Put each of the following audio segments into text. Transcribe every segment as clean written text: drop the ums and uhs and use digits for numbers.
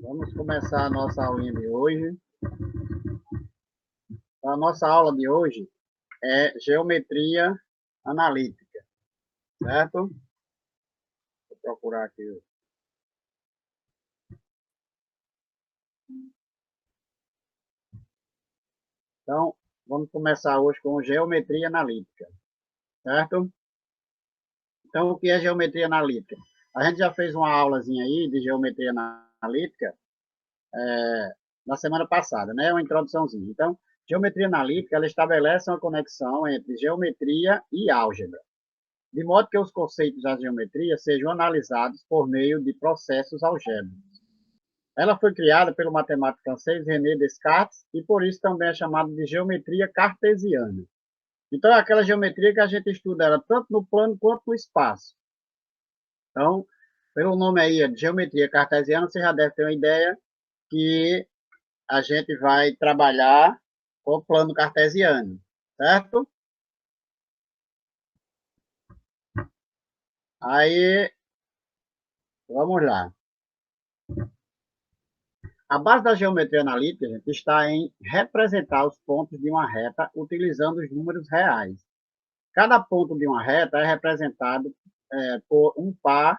Vamos começar a nossa aulinha de hoje. A nossa aula de hoje é geometria analítica, certo? Vou procurar aqui. Então, vamos começar hoje com geometria analítica, certo? Então, o que é geometria analítica? A gente já fez uma aulazinha aí de geometria analítica na semana passada, né? Uma introduçãozinha. Então, geometria analítica, ela estabelece uma conexão entre geometria e álgebra, de modo que os conceitos da geometria sejam analisados por meio de processos algébricos. Ela foi criada pelo matemático francês René Descartes e por isso também é chamada de geometria cartesiana. Então, é aquela geometria que a gente estuda ela tanto no plano quanto no espaço. Então, pelo nome aí, de geometria cartesiana, você já deve ter uma ideia que a gente vai trabalhar com o plano cartesiano, certo? Aí, vamos lá. A base da geometria analítica, gente, está em representar os pontos de uma reta utilizando os números reais. Cada ponto de uma reta é representado por um par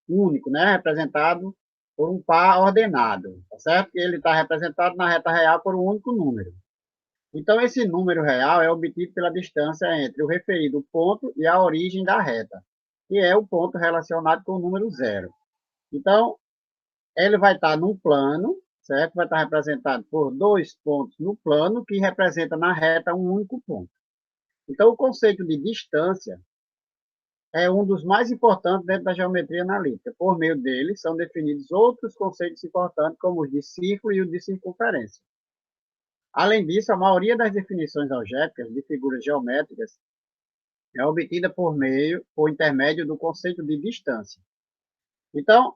único, né? Representado por um par ordenado, tá certo? Ele está representado na reta real por um único número. Então, esse número real é obtido pela distância entre o referido ponto e a origem da reta, que é o ponto relacionado com o número zero. Então, ele vai estar num plano, certo? Vai estar representado por dois pontos no plano, que representa na reta um único ponto. Então, o conceito de distância é um dos mais importantes dentro da geometria analítica. Por meio dele, são definidos outros conceitos importantes, como os de círculo e o de circunferência. Além disso, a maioria das definições algébricas de figuras geométricas é obtida por intermédio do conceito de distância. Então,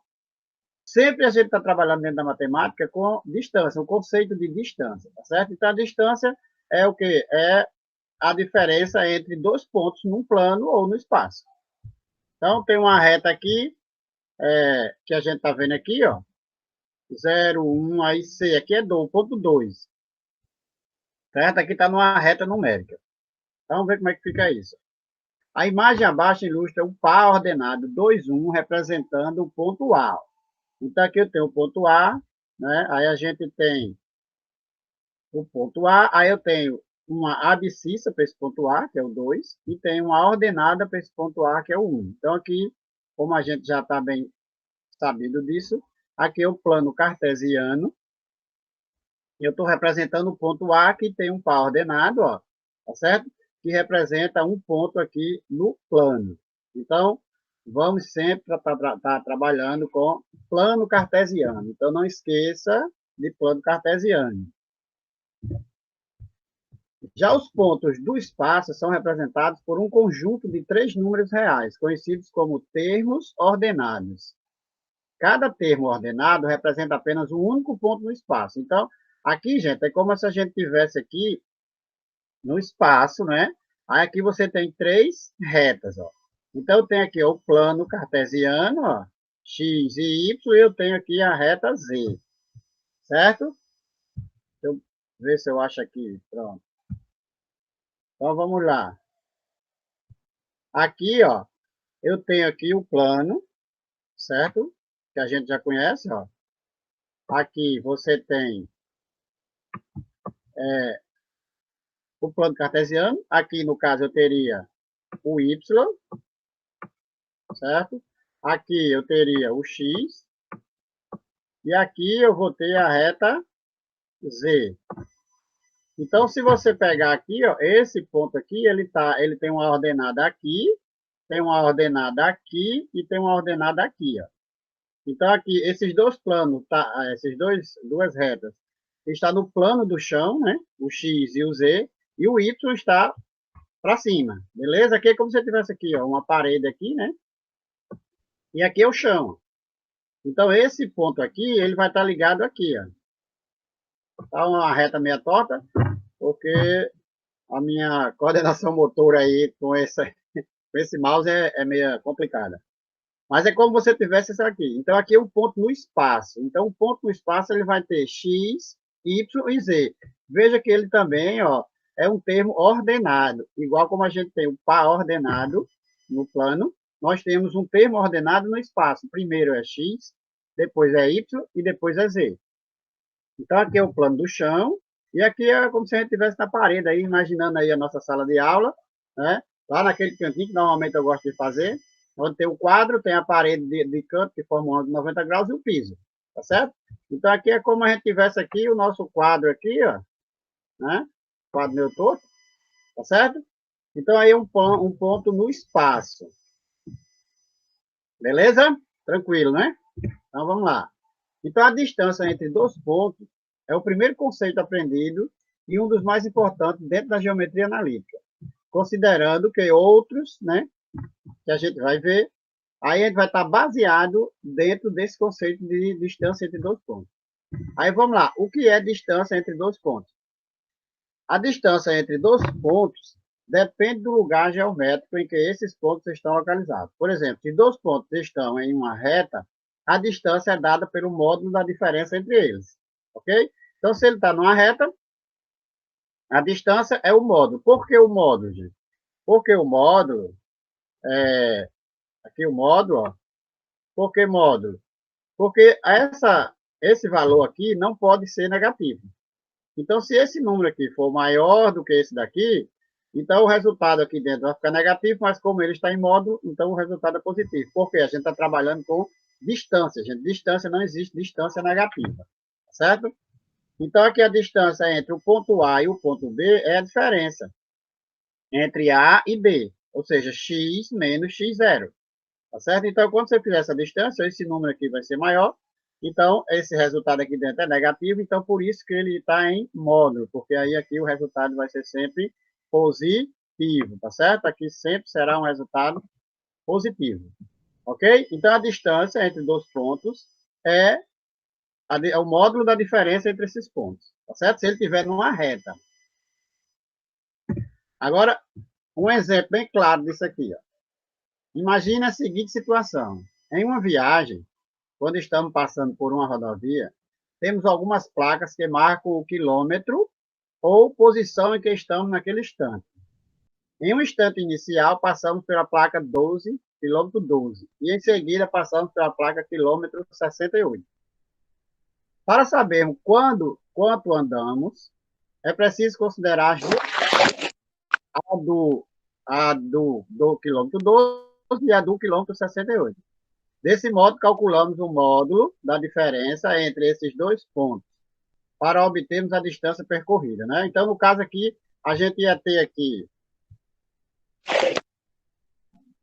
sempre a gente está trabalhando dentro da matemática com distância, o conceito de distância, tá certo? Então, a distância é o quê? É a diferença entre dois pontos num plano ou no espaço. Então, tem uma reta aqui, que a gente está vendo aqui, ó, 0, 1, aí C, aqui é do ponto 2, certo? Aqui está numa reta numérica. Então, vamos ver como é que fica isso. A imagem abaixo ilustra um par ordenado 2, 1, representando o ponto A. Então, aqui eu tenho o ponto A, né? Aí a gente tem o ponto A, aí eu tenho uma abscissa para esse ponto A, que é o 2, e tenho uma ordenada para esse ponto A, que é o 1. Então, aqui, como a gente já está bem sabido disso, aqui é o plano cartesiano. Eu estou representando o ponto A, que tem um par ordenado, ó, tá certo? Que representa um ponto aqui no plano. Então, vamos sempre estar trabalhando com plano cartesiano. Então, não esqueça de plano cartesiano. Já os pontos do espaço são representados por um conjunto de três números reais, conhecidos como termos ordenados. Cada termo ordenado representa apenas um único ponto no espaço. Então, aqui, gente, é como se a gente tivesse aqui no espaço, né? Aí aqui você tem três retas, ó. Então, eu tenho aqui ó, o plano cartesiano, ó, x e y, e eu tenho aqui a reta z, certo? Deixa eu ver se eu acho aqui, pronto. Então, vamos lá. Aqui, ó, eu tenho aqui o plano, certo? Que a gente já conhece, ó. Aqui você tem o plano cartesiano. Aqui, no caso, eu teria o y, certo? Aqui eu teria o x. E aqui eu vou ter a reta z. Então, se você pegar aqui, ó, esse ponto aqui, ele tem uma ordenada aqui, tem uma ordenada aqui e tem uma ordenada aqui, ó. Então, aqui, esses dois planos, duas retas, está no plano do chão, né? O x e o z, e o y está para cima, beleza? Aqui é como se eu tivesse aqui, ó, uma parede aqui, né? E aqui é o chão. Então, esse ponto aqui, ele vai estar ligado aqui, ó. Tá uma reta meia torta, porque a minha coordenação motora aí com esse mouse é meio complicada. Mas é como você tivesse isso aqui. Então, aqui é um ponto no espaço. Então, o ponto no espaço ele vai ter x, y e z. Veja que ele também é um termo ordenado. Igual como a gente tem o par ordenado no plano, nós temos um termo ordenado no espaço. Primeiro é x, depois é y e depois é z. Então, aqui é o plano do chão. E aqui é como se a gente estivesse na parede, aí, imaginando aí a nossa sala de aula, né? Lá naquele cantinho que normalmente eu gosto de fazer, onde tem o quadro, tem a parede de canto, que forma um ângulo de 90 graus, e o piso, tá certo? Então, aqui é como a gente tivesse aqui o nosso quadro aqui, ó, né? Quadro meu torto, tá certo? Então, aí é um ponto no espaço. Beleza? Tranquilo, né? Então, vamos lá. Então, a distância entre dois pontos é o primeiro conceito aprendido e um dos mais importantes dentro da geometria analítica, considerando que outros, né, que a gente vai ver, aí a gente vai estar baseado dentro desse conceito de distância entre dois pontos. Aí vamos lá, o que é distância entre dois pontos? A distância entre dois pontos depende do lugar geométrico em que esses pontos estão localizados. Por exemplo, se dois pontos estão em uma reta, a distância é dada pelo módulo da diferença entre eles. Ok? Então, se ele está numa reta, a distância é o módulo. Por que o módulo, gente? Porque o módulo, aqui o módulo, ó. Por que módulo? Porque esse valor aqui não pode ser negativo. Então, se esse número aqui for maior do que esse daqui, então o resultado aqui dentro vai ficar negativo, mas como ele está em módulo, então o resultado é positivo. Porque a gente está trabalhando com distância, gente. Distância não existe distância negativa, certo? Então, aqui a distância entre o ponto A e o ponto B é a diferença entre A e B, ou seja, x menos x0, tá certo? Então, quando você fizer essa distância, esse número aqui vai ser maior, então, esse resultado aqui dentro é negativo, então por isso que ele está em módulo, porque aí aqui o resultado vai ser sempre positivo, tá certo? Aqui sempre será um resultado positivo, ok? Então, a distância entre dois pontos é o módulo da diferença entre esses pontos, tá certo? Se ele estiver numa reta. Agora, um exemplo bem claro disso aqui, ó. Imagine a seguinte situação. Em uma viagem, quando estamos passando por uma rodovia, temos algumas placas que marcam o quilômetro ou posição em que estamos naquele instante. Em um instante inicial, passamos pela placa 12, quilômetro 12, e em seguida passamos pela placa quilômetro 68. Para sabermos quanto andamos, é preciso considerar a do quilômetro 12 e a do quilômetro 68. Desse modo, calculamos o módulo da diferença entre esses dois pontos, para obtermos a distância percorrida, né? Então, no caso aqui, a gente ia ter aqui... Deixa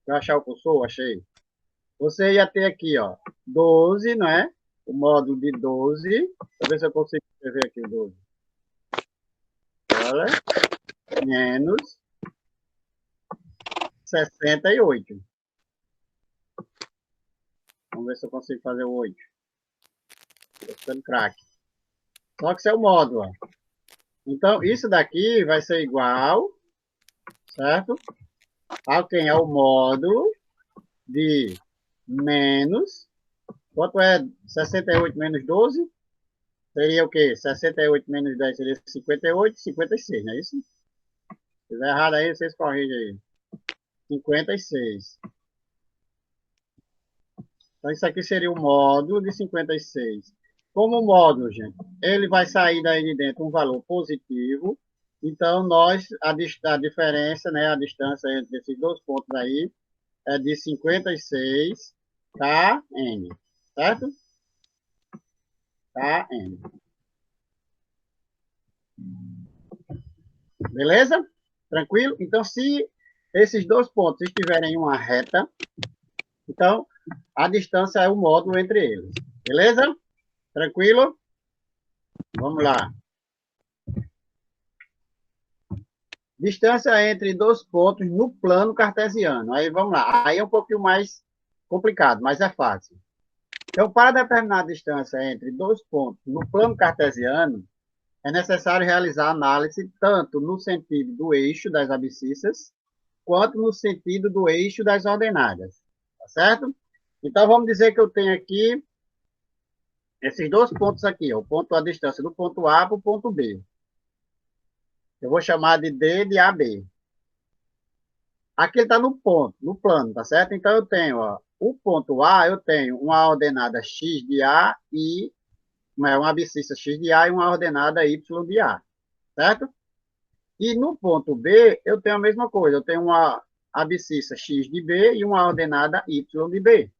eu achar o cursor, achei. Você ia ter aqui, ó, 12, né? O módulo de 12. Deixa eu ver se eu consigo escrever aqui o 12. Olha, menos 68. Vamos ver se eu consigo fazer o 8. Estou ficando craque. Só que isso é o módulo, ó. Então, isso daqui vai ser igual, certo? A quem é o módulo de menos... Quanto é 68 menos 12? Seria o quê? 68 menos 10 seria 58, 56, não é isso? Se estiver errado aí, vocês corrigem aí. 56. Então, isso aqui seria o módulo de 56. Como o módulo, gente, ele vai sair daí de dentro um valor positivo. Então, a diferença, né, a distância entre esses dois pontos aí é de 56 km, certo? Km. Beleza? Tranquilo? Então, se esses dois pontos estiverem em uma reta, então a distância é o módulo entre eles. Beleza? Tranquilo? Vamos lá. Distância entre dois pontos no plano cartesiano. Aí vamos lá. Aí é um pouquinho mais complicado, mas é fácil. Então, para determinar a distância entre dois pontos no plano cartesiano, é necessário realizar análise tanto no sentido do eixo das abscissas, quanto no sentido do eixo das ordenadas. Tá certo? Então, vamos dizer que eu tenho aqui esses dois pontos aqui, ó, a distância do ponto A para o ponto B. Eu vou chamar de D de AB. Aqui ele está no ponto, no plano, tá certo? Então, eu tenho, ó, o ponto A, eu tenho uma ordenada x de A e uma abscissa x de A e uma ordenada y de A, certo? E no ponto B, eu tenho a mesma coisa, eu tenho uma abscissa x de B e uma ordenada y de B.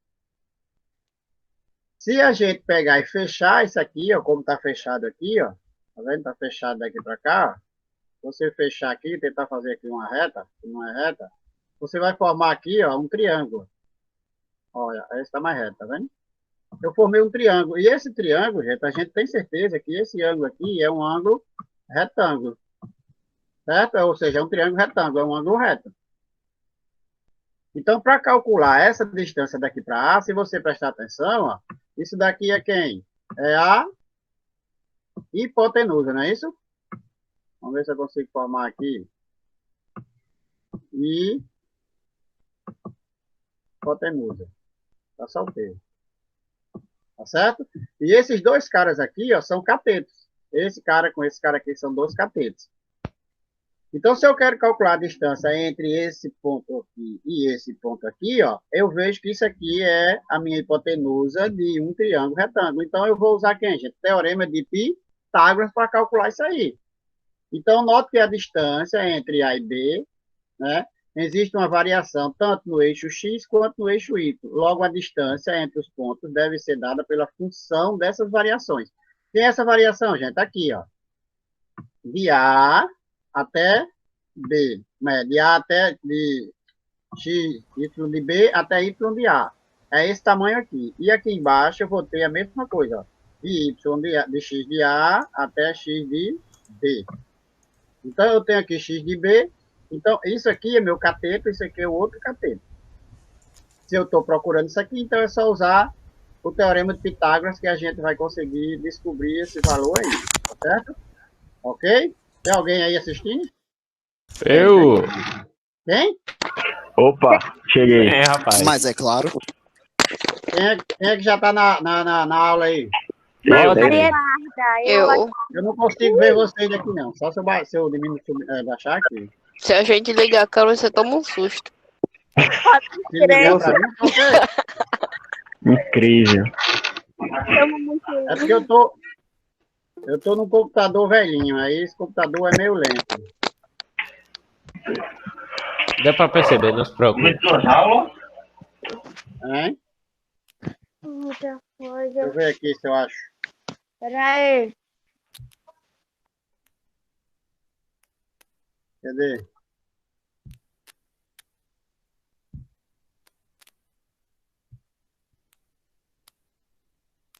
Se a gente pegar e fechar isso aqui, ó, como está fechado aqui, ó, tá vendo? Está fechado daqui para cá, ó. Você fechar aqui, tentar fazer aqui uma reta, que não é reta, você vai formar aqui, ó, um triângulo. Olha, esse está mais reto, tá vendo? Eu formei um triângulo. E esse triângulo, gente, a gente tem certeza que esse ângulo aqui é um ângulo retângulo, certo? Ou seja, é um triângulo retângulo, é um ângulo reto. Então, para calcular essa distância daqui para A, se você prestar atenção, ó, isso daqui é quem? É a hipotenusa, não é isso? Vamos ver se eu consigo formar aqui. Hipotenusa. Tá solteiro. Tá certo? E esses dois caras aqui, ó, são catetos. Esse cara com esse cara aqui são dois catetos. Então, se eu quero calcular a distância entre esse ponto aqui e esse ponto aqui, ó, eu vejo que isso aqui é a minha hipotenusa de um triângulo retângulo. Então, eu vou usar quem, gente? Teorema de Pitágoras para calcular isso aí. Então, note que a distância entre A e B, né, existe uma variação tanto no eixo x quanto no eixo y. Logo, a distância entre os pontos deve ser dada pela função dessas variações. Tem essa variação, gente, aqui, ó, de A até B, né? De A até de X, Y de B até Y de A. É esse tamanho aqui. E aqui embaixo eu vou ter a mesma coisa, ó, de Y de X de A até X de B. Então eu tenho aqui X de B. Então isso aqui é meu cateto, isso aqui é o outro cateto. Se eu estou procurando isso aqui, então é só usar o teorema de Pitágoras que a gente vai conseguir descobrir esse valor aí, tá certo? Ok? Tem alguém aí assistindo? Eu? Quem? Opa, cheguei. Rapaz. Mas é claro. Quem é que já está na aula aí? Rodney. Eu não consigo ver vocês aqui, não. Só se eu diminuir, baixar aqui. Se a gente ligar a câmera, você toma um susto. Se ligar pra mim, por quê? Incrível. É porque eu tô num computador velhinho, aí esse computador é meio lento. Deu pra perceber, não se preocupe. Hein? Muita Deixa eu coisa. ver aqui se eu acho. Peraí. Cadê?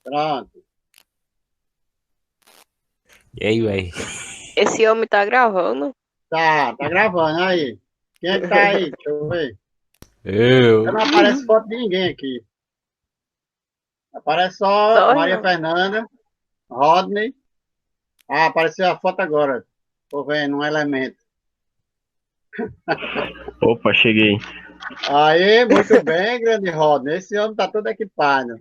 Pronto. E aí, velho? Esse homem tá gravando. Tá gravando aí. Quem é que tá aí? Deixa eu ver. Eu. Não aparece foto de ninguém aqui. Aparece só Só Maria não. Fernanda, Rodney. Ah, apareceu a foto agora. Tô vendo um elemento. Opa, cheguei. Aí, muito bem, grande Rodney. Esse homem tá todo equipado.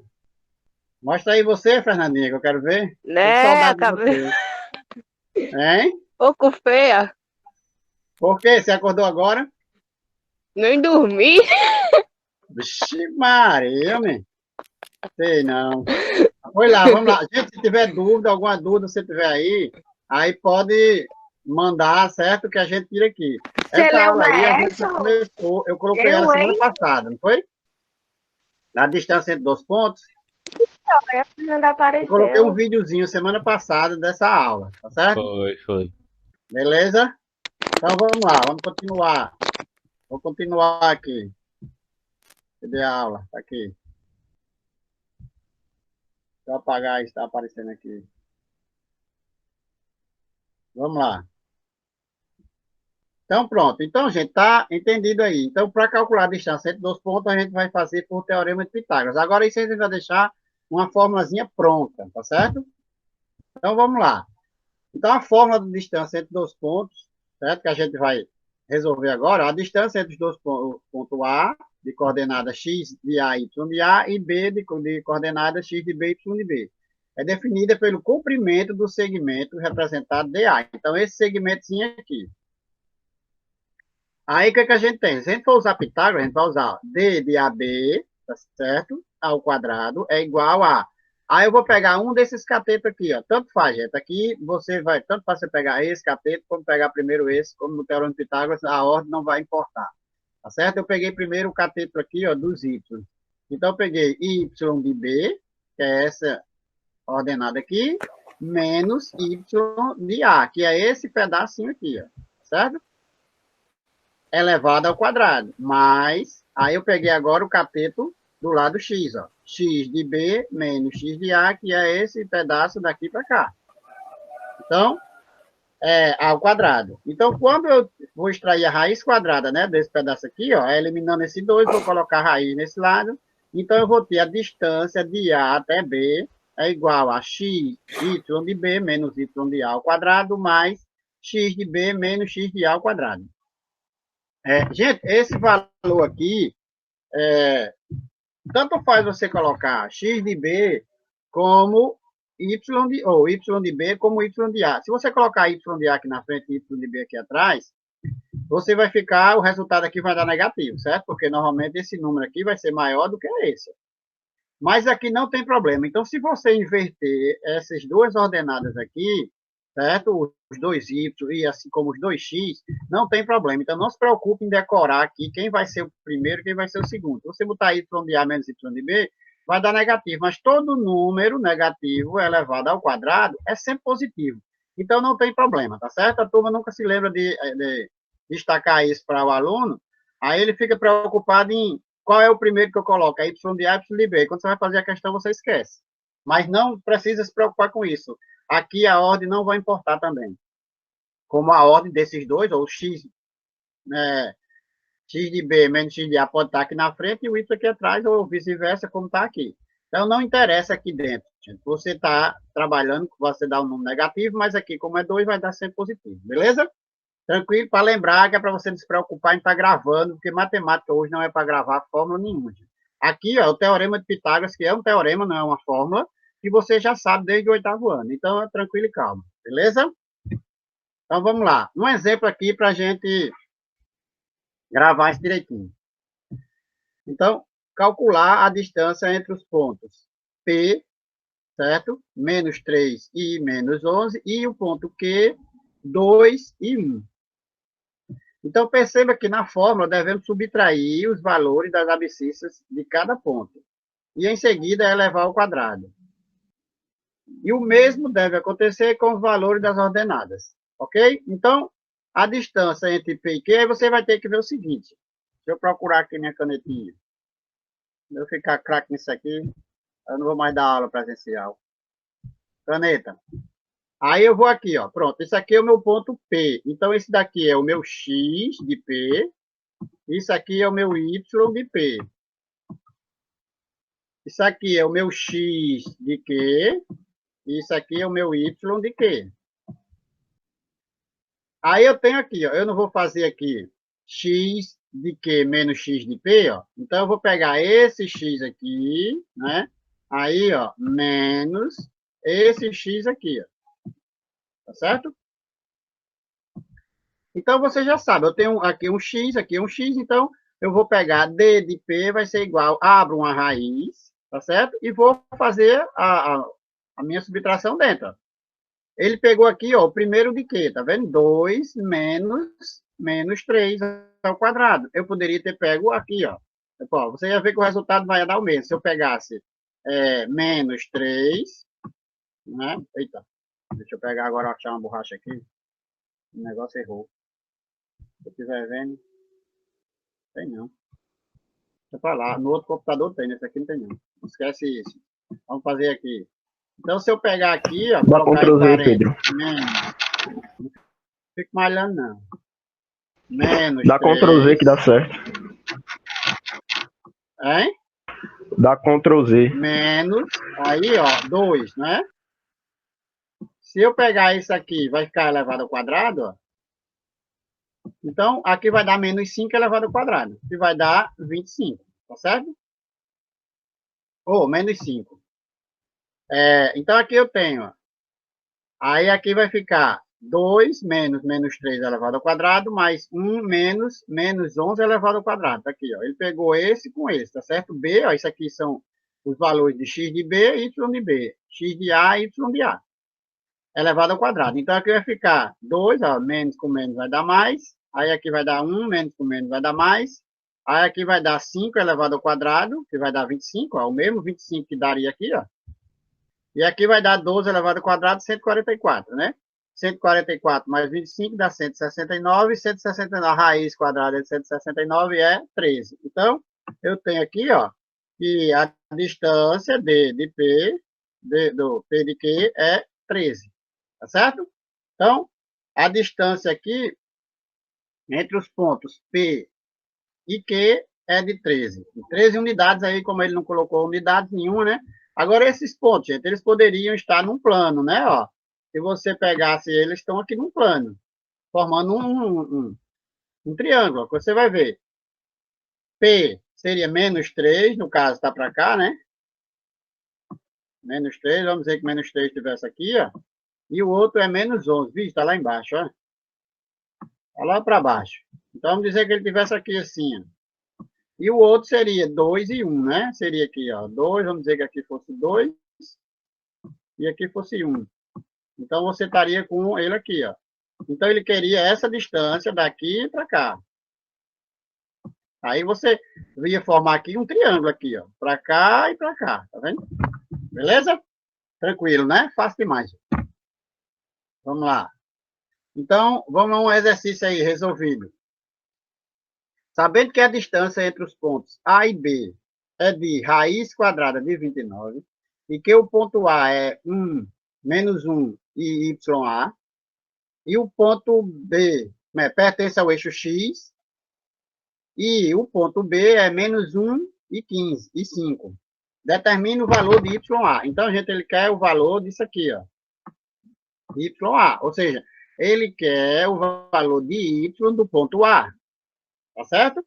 Mostra aí você, Fernandinha, que eu quero ver. Tô com Né? saudade de Acabei... você. Hein? Pouco feia. Por quê? Você acordou agora? Nem dormi. Vixe, Maria, man. Sei não. Foi lá, vamos lá. Gente, se tiver dúvida, alguma dúvida você tiver aí pode mandar, certo? Que a gente tira aqui. Você Essa leu aula aí, a gente já Maerson? começou, eu coloquei ela semana passada, não foi? Na distância entre dois pontos. A Fernanda Eu coloquei um apareceu. videozinho semana passada dessa aula, tá certo? Foi. Beleza? Então vamos lá, vamos continuar. Vou continuar aqui. Cadê a aula? Tá aqui. Deixa eu apagar isso, tá aparecendo aqui. Vamos lá. Então, pronto. Então, gente, tá entendido aí. Então, para calcular a distância entre dois pontos, a gente vai fazer por teorema de Pitágoras. Agora, isso a gente vai deixar uma formulazinha pronta, tá certo? Então, vamos lá. Então, a fórmula de distância entre dois pontos, certo? Que a gente vai resolver agora. A distância entre os dois pontos, ponto A de coordenada x de A, y de A, e B de coordenada x de B, y de B. É definida pelo comprimento do segmento representado dA. Então, esse segmentozinho aqui. Aí, o que a gente tem? Se a gente for usar Pitágoras, a gente vai usar D de AB, tá certo? Ao quadrado é igual a... Aí eu vou pegar um desses catetos aqui, ó. Tanto faz, gente. Aqui você vai... Tanto faz você pegar esse cateto, como pegar primeiro esse, como no Teorema de Pitágoras, a ordem não vai importar. Tá certo? Eu peguei primeiro o cateto aqui, ó, dos Y. Então, eu peguei Y de B, que é essa ordenada aqui, menos Y de A, que é esse pedacinho aqui, ó. Certo? Elevado ao quadrado. Mas, aí eu peguei agora o cateto do lado x, ó. X de B menos x de A, que é esse pedaço daqui para cá. Então, ao quadrado. Então, quando eu vou extrair a raiz quadrada, né, desse pedaço aqui, ó, eliminando esse 2, vou colocar a raiz nesse lado. Então, eu vou ter a distância de A até B é igual a x, y de B menos y de A ao quadrado, mais x de B menos x de A ao quadrado. Gente, esse valor aqui, tanto faz você colocar x de B como y de B como y de A. Se você colocar y de A aqui na frente e y de B aqui atrás, você vai ficar, o resultado aqui vai dar negativo, certo? Porque normalmente esse número aqui vai ser maior do que esse. Mas aqui não tem problema. Então, se você inverter essas duas ordenadas aqui, certo? Os dois y e assim como os dois x, não tem problema. Então, não se preocupe em decorar aqui quem vai ser o primeiro e quem vai ser o segundo. Se você botar y de A menos y de B, vai dar negativo. Mas todo número negativo elevado ao quadrado é sempre positivo. Então, não tem problema, tá certo? A turma nunca se lembra de destacar isso para o aluno. Aí ele fica preocupado em qual é o primeiro que eu coloco, y de A, y de B. Quando você vai fazer a questão, você esquece. Mas não precisa se preocupar com isso. Aqui a ordem não vai importar também. Como a ordem desses dois, ou x, x de B menos x de A pode estar aqui na frente e o y aqui atrás, ou vice-versa, como está aqui. Então, não interessa aqui dentro. Gente. Você está trabalhando, você dá um número negativo, mas aqui, como é 2, vai dar sempre positivo. Beleza? Tranquilo? Para lembrar que é para você não se preocupar em estar gravando, porque matemática hoje não é para gravar fórmula nenhuma. Gente. Aqui, ó, o Teorema de Pitágoras, que é um teorema, não é uma fórmula, que você já sabe desde o 8º ano. Então, é tranquilo e calmo. Beleza? Então, vamos lá. Um exemplo aqui para a gente gravar isso direitinho. Então, calcular a distância entre os pontos P, certo? Menos 3 e menos 11, e o ponto Q, 2 e 1. Então, perceba que na fórmula devemos subtrair os valores das abscissas de cada ponto. E, em seguida, elevar ao quadrado. E o mesmo deve acontecer com os valores das ordenadas. Ok? Então, a distância entre P e Q, aí você vai ter que ver o seguinte. Deixa eu procurar aqui minha canetinha. Eu ficar craque nisso aqui, eu não vou mais dar aula presencial. Caneta. Aí eu vou aqui, ó. Pronto, esse aqui é o meu ponto P. Então, esse daqui é o meu X de P. Isso aqui é o meu Y de P. Isso aqui é o meu X de Q. Isso aqui é o meu Y de Q. Aí eu tenho aqui, ó. Eu não vou fazer aqui X de Q menos X de P, ó. Então, eu vou pegar esse X aqui, né? Aí, ó, menos esse X aqui, ó. Tá certo? Então, você já sabe, eu tenho aqui um X, então eu vou pegar D de P, vai ser igual, abro uma raiz, tá certo? E vou fazer a minha subtração dentro. Ó. Ele pegou aqui, ó, o primeiro de Q, tá vendo? 2 menos 3 ao quadrado. Eu poderia ter pego aqui, ó. Você ia ver que o resultado vai dar o mesmo. Se eu pegasse menos 3, né? Eita. Deixa eu pegar agora, achar uma borracha aqui. O negócio errou. Se eu estiver vendo, tem não. Deixa pra lá. No outro computador tem, nesse aqui não tem não. Não esquece isso. Vamos fazer aqui. Então, se eu pegar aqui, ó, Dá Ctrl Z, Pedro. Não fico malhando, não. Menos Dá 3. Ctrl Z que dá certo. Hein? Dá Ctrl Z. Menos, aí, ó, 2, né? Se eu pegar isso aqui, vai ficar elevado ao quadrado, ó. Então, aqui vai dar menos 5 elevado ao quadrado, que vai dar 25, tá certo? Ou menos 5. Então, aqui eu tenho, ó, aí aqui vai ficar 2 menos menos 3 elevado ao quadrado, mais 1 menos menos 11 elevado ao quadrado. Tá aqui, ó. Ele pegou esse com esse, tá certo? B, ó, isso aqui são os valores de x de B e y de B. X de A e y de A. Elevado ao quadrado. Então, aqui vai ficar 2, ó, menos com menos vai dar mais. Aí aqui vai dar 1, menos com menos vai dar mais. Aí aqui vai dar 5 elevado ao quadrado, que vai dar 25, ó, o mesmo 25 que daria aqui, ó. E aqui vai dar 12 elevado ao quadrado, 144, né? 144 mais 25 dá 169, 169, a raiz quadrada de 169 é 13. Então, eu tenho aqui, ó, que a distância de P, do P de Q é 13, tá certo? Então, a distância aqui entre os pontos P e Q é de 13. 13 unidades aí, como ele não colocou unidades nenhuma, né? Agora, esses pontos, gente, eles poderiam estar num plano, né? Ó, se você pegasse eles, estão aqui num plano, formando um triângulo, que você vai ver. P seria menos 3, no caso está para cá, né? Menos 3, vamos dizer que menos 3 estivesse aqui, ó. E o outro é menos 11, viu? Está lá embaixo, ó. Está lá para baixo. Então, vamos dizer que ele estivesse aqui assim, ó. E o outro seria 2 e 1, né? Seria aqui, ó, 2, vamos dizer que aqui fosse 2 e aqui fosse 1. Então, você estaria com ele aqui, ó. Então, ele queria essa distância daqui para cá. Aí, você ia formar aqui um triângulo aqui, ó. Para cá e para cá, tá vendo? Beleza? Tranquilo, né? Fácil demais. Vamos lá. Então, vamos a um exercício aí resolvido. Sabendo que a distância entre os pontos A e B é de raiz quadrada de 29 e que o ponto A é 1, menos 1 e YA, e o ponto B, né, pertence ao eixo X, e o ponto B é menos 1 e 15 e 5. Determine o valor de YA. Então, gente, ele quer o valor disso aqui, ó. YA, ou seja, ele quer o valor de Y do ponto A. Tá certo?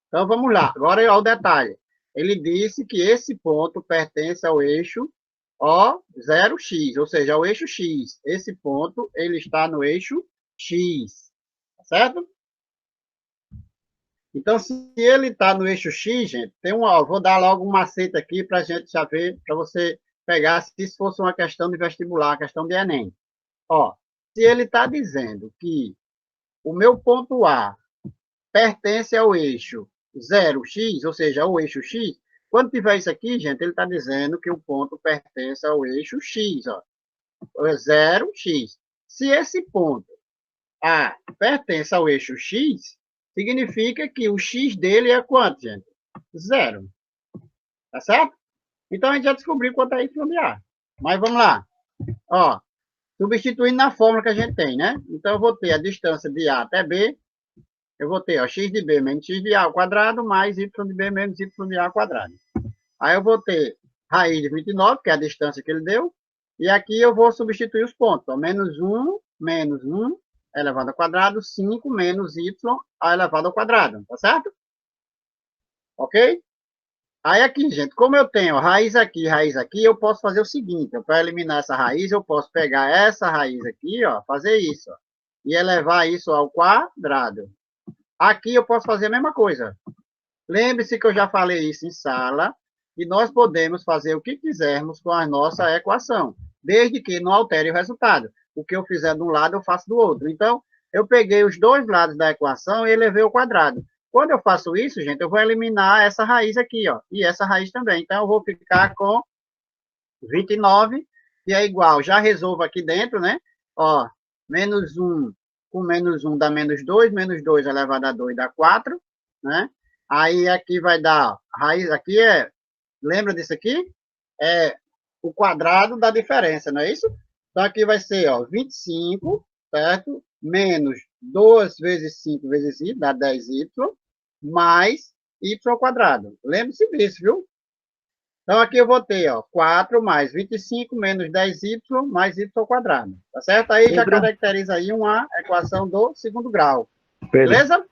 Então, vamos lá. Agora, ao detalhe. Ele disse que esse ponto pertence ao eixo O0x, ou seja, ao eixo X. Esse ponto, ele está no eixo X. Tá certo? Então, se ele está no eixo X, gente, tem vou dar logo um macete aqui para a gente já ver, para você pegar se isso fosse uma questão de vestibular, questão de Enem. Ó, se ele está dizendo que o meu ponto A pertence ao eixo 0x, ou seja, ao eixo X, quando tiver isso aqui, gente, ele está dizendo que o ponto pertence ao eixo X, ó, 0x. Se esse ponto A pertence ao eixo X, significa que o X dele é quanto, gente? 0. Tá certo? Então, a gente já descobriu quanto é Y de A. Mas vamos lá. Ó, substituindo na fórmula que a gente tem, né? Então, eu vou ter a distância de A até B. Eu vou ter, ó, x de B menos x de A ao quadrado, mais y de B menos y de A ao quadrado. Aí eu vou ter raiz de 29, que é a distância que ele deu. E aqui eu vou substituir os pontos. Ó, menos 1 elevado ao quadrado, 5 menos y elevado ao quadrado. Tá certo? Ok? Aí aqui, gente, como eu tenho raiz aqui, eu posso fazer o seguinte. Para eliminar essa raiz, eu posso pegar essa raiz aqui, ó, fazer isso, ó, e elevar isso ao quadrado. Aqui eu posso fazer a mesma coisa. Lembre-se que eu já falei isso em sala, e nós podemos fazer o que quisermos com a nossa equação, desde que não altere o resultado. O que eu fizer de um lado, eu faço do outro. Então, eu peguei os dois lados da equação e elevei ao quadrado. Quando eu faço isso, gente, eu vou eliminar essa raiz aqui, ó, e essa raiz também. Então, eu vou ficar com 29, que é igual, já resolvo aqui dentro, né? Ó, menos 1 com menos 1 dá menos 2 elevado a 2 dá 4, né? Aí aqui vai dar, ó, raiz aqui lembra disso aqui? É o quadrado da diferença, não é isso? Então aqui vai ser, ó, 25, certo? Menos 2 vezes 5 vezes y, dá 10y, mais y ao quadrado. Lembre-se disso, viu? Então, aqui eu vou ter, ó, 4 mais 25 menos 10y mais y ao quadrado. Tá certo? Aí já caracteriza aí uma equação do segundo grau. Pedro. Beleza?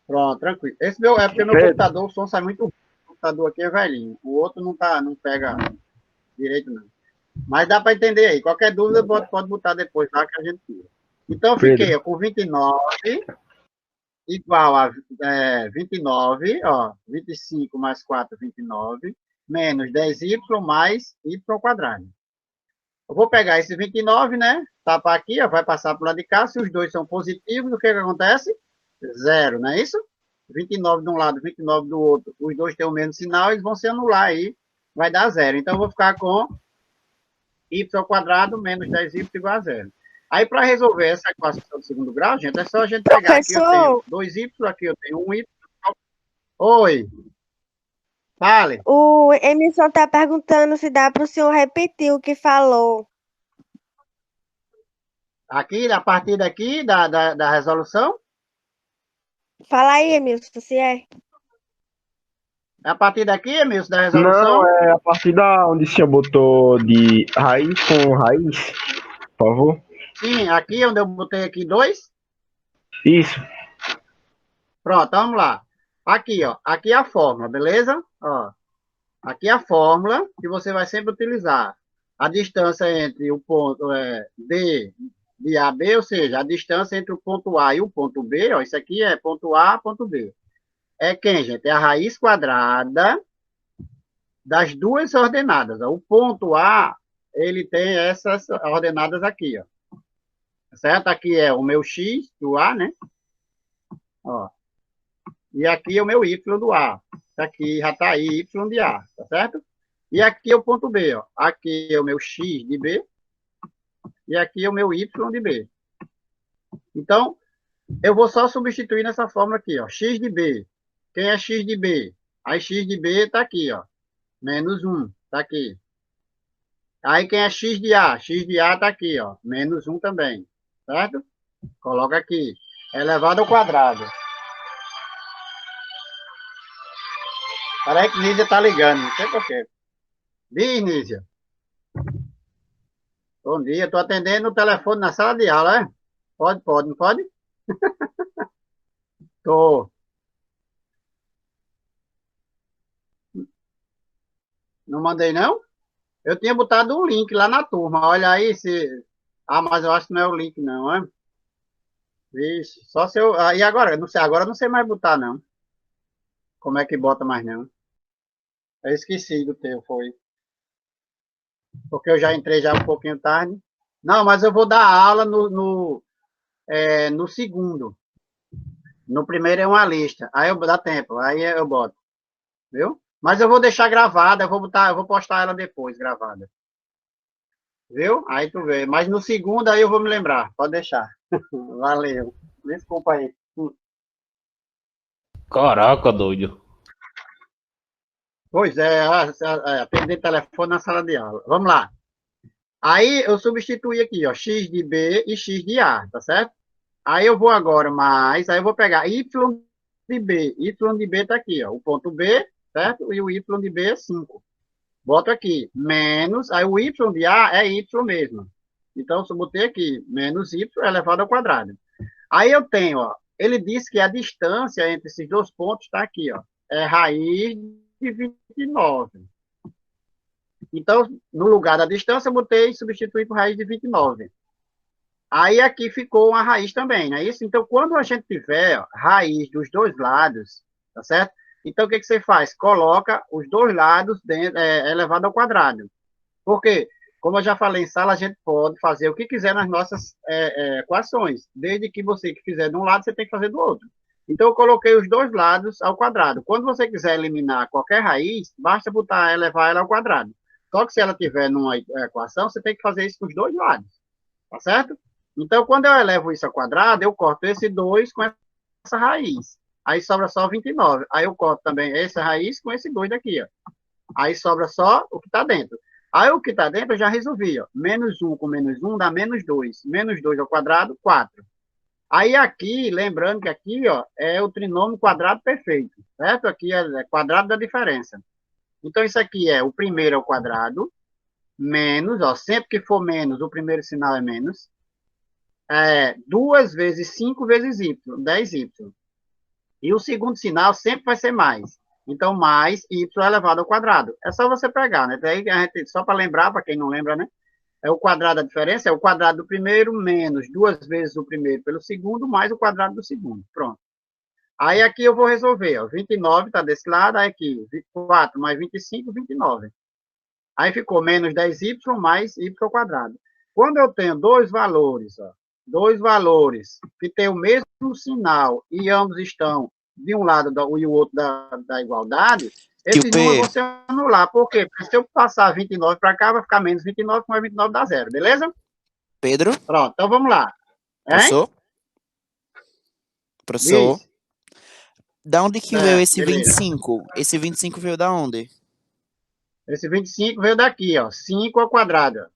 Pronto, tranquilo. Esse meu, é porque meu Pedro. computador, o som sai muito ruim. O computador aqui é velhinho. O outro não pega direito, não. Mas dá para entender aí. Qualquer dúvida, pode botar depois lá que a gente tira. Então, eu fiquei Pedro. ó, com 29 igual a 29, ó, 25 mais 4, 29, menos 10y mais y quadrado. Eu vou pegar esse 29, né? Tapar aqui, ó, vai passar para o lado de cá. Se os dois são positivos, o que acontece? Zero, não é isso? 29 de um lado, 29 do outro. Os dois têm o mesmo sinal, eles vão se anular aí. Vai dar zero. Então, eu vou ficar com y quadrado menos 10y igual a zero. Aí, para resolver essa equação de segundo grau, gente, é só a gente pegar aqui, eu tenho 2y, aqui eu tenho 1y. Oi. Fale. O Emerson tá perguntando se dá para o senhor repetir o que falou. Aqui, a partir daqui, da resolução, Fala aí, Emerson, se é. a partir daqui, Emilson, da resolução. Não, é a partir da onde o senhor botou de raiz com raiz, por favor. Sim, aqui onde eu botei aqui 2. Isso. Pronto, vamos lá. Aqui, ó. Aqui é a fórmula, beleza? Ó. Aqui é a fórmula que você vai sempre utilizar. A distância entre o ponto D de A a B, ou seja, a distância entre o ponto A e o ponto B, ó, isso aqui é ponto A, ponto B. É quem, gente? É a raiz quadrada das duas ordenadas. Ó. O ponto A, ele tem essas ordenadas aqui, ó. Certo? Aqui é o meu X do A, né? Ó. E aqui é o meu Y do A. Aqui já está aí Y de A, tá certo? E aqui é o ponto B, ó. Aqui é o meu X de B. E aqui é o meu Y de B. Então, eu vou só substituir nessa fórmula aqui, ó. X de B. Quem é X de B? Aí X de B está aqui, ó. Menos 1, está aqui. Aí quem é X de A? X de A está aqui, ó. Menos 1 também. Certo? Coloca aqui. Elevado ao quadrado. Parece que Nízia tá ligando, não sei porquê. Diz, Nízia. Bom dia, tô atendendo o telefone na sala de aula, é? Pode, não pode? Tô. Não mandei, não? Eu tinha botado um link lá na turma. Olha aí se... Ah, mas eu acho que não é o link, não, é? Vixe, só se eu... Aí agora, não sei, agora eu não sei mais botar, não. Como é que bota mais, não? Eu esqueci do teu, foi. Porque eu já entrei já um pouquinho tarde. Não, mas eu vou dar aula no segundo. No primeiro é uma lista. Aí eu dá tempo, aí eu boto. Viu? Mas eu vou deixar gravada, eu vou postar ela depois, gravada. Viu? Aí tu vê. Mas no segundo aí eu vou me lembrar. Pode deixar. Valeu. Desculpa aí. Caraca, doido. Pois é, atender telefone na sala de aula. Vamos lá. Aí eu substituí aqui, ó, x de B e x de A, tá certo? Aí eu vou agora mais, aí eu vou pegar y de B. Y de B tá aqui, ó, o ponto B, certo? E o y de B é 5. Boto aqui, menos, aí o y de A é y mesmo. Então, eu botei aqui, menos y elevado ao quadrado. Aí eu tenho, ó, ele disse que a distância entre esses dois pontos está aqui, ó, é raiz de 29. Então, no lugar da distância, eu botei substituir por raiz de 29. Aí aqui ficou uma raiz também, não é isso? Então, quando a gente tiver ó, raiz dos dois lados, tá certo? Então, o que você faz? Coloca os dois lados elevado ao quadrado. Por quê? Como eu já falei em sala, a gente pode fazer o que quiser nas nossas equações. Desde que você que fizer de um lado, você tem que fazer do outro. Então, eu coloquei os dois lados ao quadrado. Quando você quiser eliminar qualquer raiz, basta elevar ela ao quadrado. Só que se ela tiver numa equação, você tem que fazer isso com os dois lados. Tá certo? Então, quando eu elevo isso ao quadrado, eu corto esse 2 com essa raiz. Aí sobra só 29. Aí eu corto também essa raiz com esse 2 daqui, ó. Aí sobra só o que está dentro. Aí o que está dentro eu já resolvi, ó. Menos 1 com menos 1 dá menos 2. Menos 2 ao quadrado, 4. Aí aqui, lembrando que aqui, ó, é o trinômio quadrado perfeito, certo? Aqui é quadrado da diferença. Então, isso aqui é o primeiro ao quadrado, menos, ó, sempre que for menos, o primeiro sinal é menos. 2 vezes 5 vezes y, 10y. E o segundo sinal sempre vai ser mais. Então, mais y elevado ao quadrado. É só você pegar, né? Daí a gente, só para lembrar, para quem não lembra, né? É o quadrado da diferença, é o quadrado do primeiro menos 2 vezes o primeiro pelo segundo, mais o quadrado do segundo. Pronto. Aí aqui eu vou resolver, ó. 29 está desse lado, aí aqui 4 mais 25, 29. Aí ficou menos 10y mais y ao quadrado. Quando eu tenho dois valores, ó, que têm o mesmo sinal e ambos estão de um lado e o outro da igualdade, esses números vão se anular. Por quê? Porque se eu passar 29 para cá, vai ficar menos 29, mais 29 dá zero, beleza? Pedro? Pronto, então vamos lá. Professor? Professor? Diz. Da onde que veio esse beleza. 25? Esse 25 veio da onde? Esse 25 veio daqui, ó. 5 ao quadrado.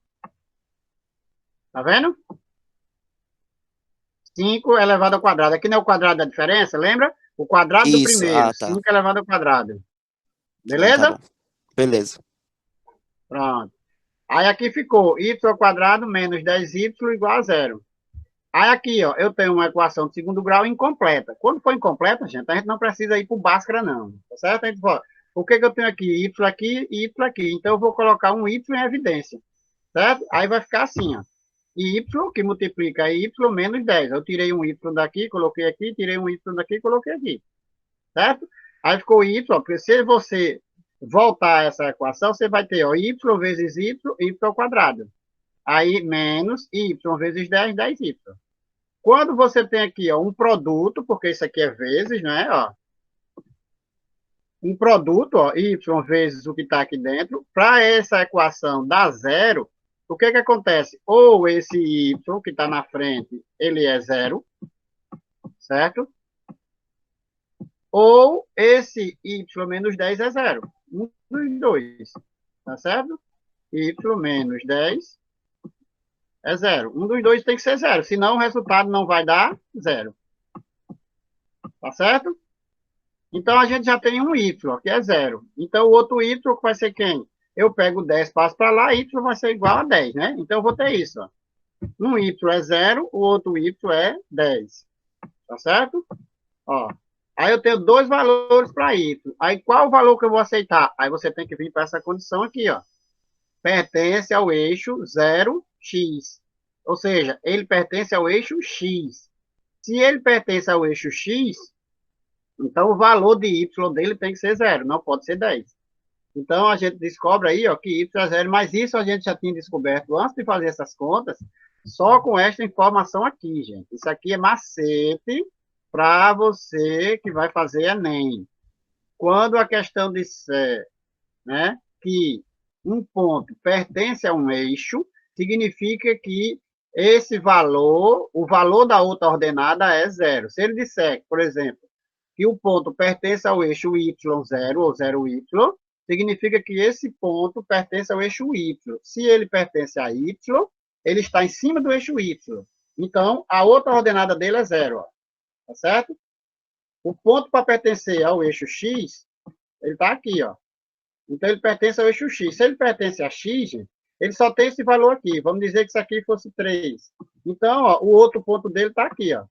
Tá vendo? 5 elevado ao quadrado. Aqui não é o quadrado da diferença, lembra? O quadrado do primeiro. Tá. 5 elevado ao quadrado. Beleza? Tá. Beleza. Pronto. Aí aqui ficou y ao quadrado menos 10y igual a zero. Aí aqui, ó, eu tenho uma equação de segundo grau incompleta. Quando for incompleta, gente, a gente não precisa ir para o Bhaskara, não. Tá certo? A gente fala, o que eu tenho aqui? Y aqui e y aqui. Então, eu vou colocar um y em evidência. Certo? Aí vai ficar assim, ó. Y, que multiplica y menos 10. Eu tirei um y daqui, coloquei aqui, tirei um y daqui, coloquei aqui. Certo? Aí ficou y, ó, porque se você voltar essa equação, você vai ter, ó, y vezes y ao quadrado. Aí, menos y vezes 10, 10y. Quando você tem aqui, ó, um produto, porque isso aqui é vezes, né, ó. Um produto, ó, y vezes o que está aqui dentro, para essa equação dar zero, o que acontece? Ou esse y que está na frente, ele é zero, certo? Ou esse y menos 10 é zero. Um dos dois, tá certo? Y menos 10 é zero. Um dos dois tem que ser zero, senão o resultado não vai dar zero. Tá certo? Então, a gente já tem um y, que é zero. Então, o outro y vai ser quem? Eu pego 10, passo para lá, y vai ser igual a 10, né? Então, eu vou ter isso, ó. Um y é zero, o outro y é 10. Tá certo? Ó. Aí, eu tenho dois valores para y. Aí, qual o valor que eu vou aceitar? Aí, você tem que vir para essa condição aqui, ó. Pertence ao eixo 0x. Ou seja, ele pertence ao eixo x. Se ele pertence ao eixo x, então o valor de y dele tem que ser zero, não pode ser 10. Então, a gente descobre aí, ó, que y é zero, mas isso a gente já tinha descoberto antes de fazer essas contas, só com esta informação aqui, gente. Isso aqui é macete para você que vai fazer Enem. Quando a questão disser, né, que um ponto pertence a um eixo, significa que esse valor, o valor da outra ordenada é zero. Se ele disser, por exemplo, que o ponto pertence ao eixo y0 ou 0y, significa que esse ponto pertence ao eixo y. Se ele pertence a y, ele está em cima do eixo y. Então, a outra ordenada dele é zero, ó. Tá certo? O ponto para pertencer ao eixo x, ele está aqui, ó. Então, ele pertence ao eixo x. Se ele pertence a x, ele só tem esse valor aqui. Vamos dizer que isso aqui fosse 3. Então, ó, o outro ponto dele está aqui, ó,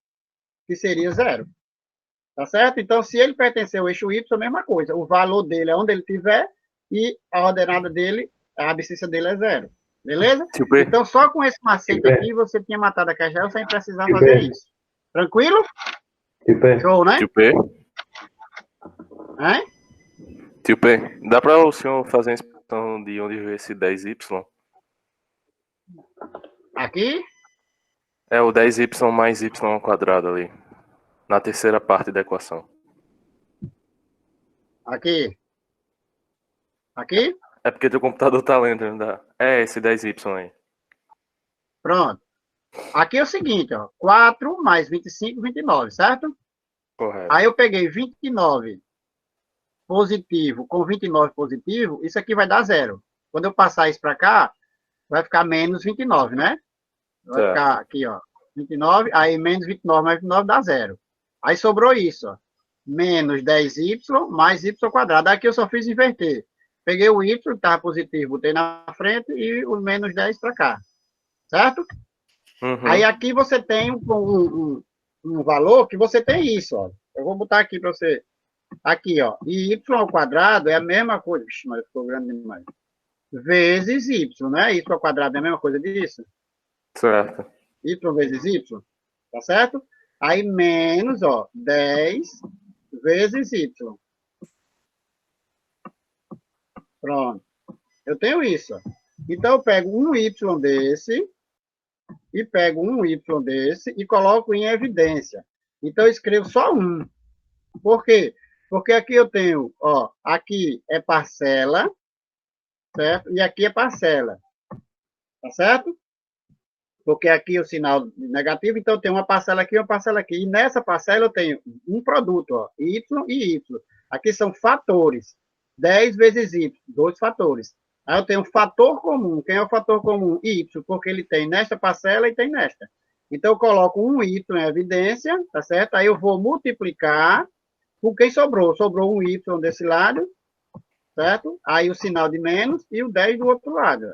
que seria zero. Tá certo? Então, se ele pertencer ao eixo y, é a mesma coisa. O valor dele é onde ele estiver e a ordenada dele, a abscissa dele é zero. Beleza? Então, só com esse macete aqui, você tinha matado a questão sem precisar fazer isso. Tranquilo? Show, né? Tio P, Hein? tio P, dá para o senhor fazer a expressão de onde veio esse 10y? Aqui? É o 10y mais y ao quadrado ali, na terceira parte da equação. Aqui? Aqui? É porque teu computador tá lento, não dá. É esse 10y aí. Pronto. Aqui é o seguinte, ó. 4 mais 25, 29, certo? Correto. Aí eu peguei 29 positivo com 29 positivo, isso aqui vai dar zero. Quando eu passar isso para cá, vai ficar menos 29, né? Vai ficar aqui, ó. 29, aí menos 29 mais 29 dá zero. Aí sobrou isso, ó. Menos 10y mais y ao quadrado. Aqui eu só fiz inverter. Peguei o y, que estava positivo, botei na frente, e o menos 10 para cá. Certo? Uhum. Aí aqui você tem um valor que você tem isso, ó. Eu vou botar aqui para você. Aqui, ó. E y ao quadrado é a mesma coisa. Vixe, mas ficou grande demais. Vezes y, não é? Y ao quadrado é a mesma coisa disso? Certo. Y vezes y, tá certo? Aí menos, ó, 10 vezes y. Pronto. Eu tenho isso, ó. Então eu pego um y desse e pego um y desse e coloco em evidência. Então eu escrevo só um. Por quê? Porque aqui eu tenho, ó, aqui é parcela, certo? E aqui é parcela. Tá certo? Porque aqui o sinal negativo, então eu tenho uma parcela aqui e uma parcela aqui. E nessa parcela eu tenho um produto, ó, y e y. Aqui são fatores. 10 vezes y, dois fatores. Aí eu tenho um fator comum. Quem é o fator comum? Y, porque ele tem nesta parcela e tem nesta. Então eu coloco um y em evidência, tá certo? Aí eu vou multiplicar por quem sobrou. Sobrou um y desse lado, certo? Aí o sinal de menos e o 10 do outro lado.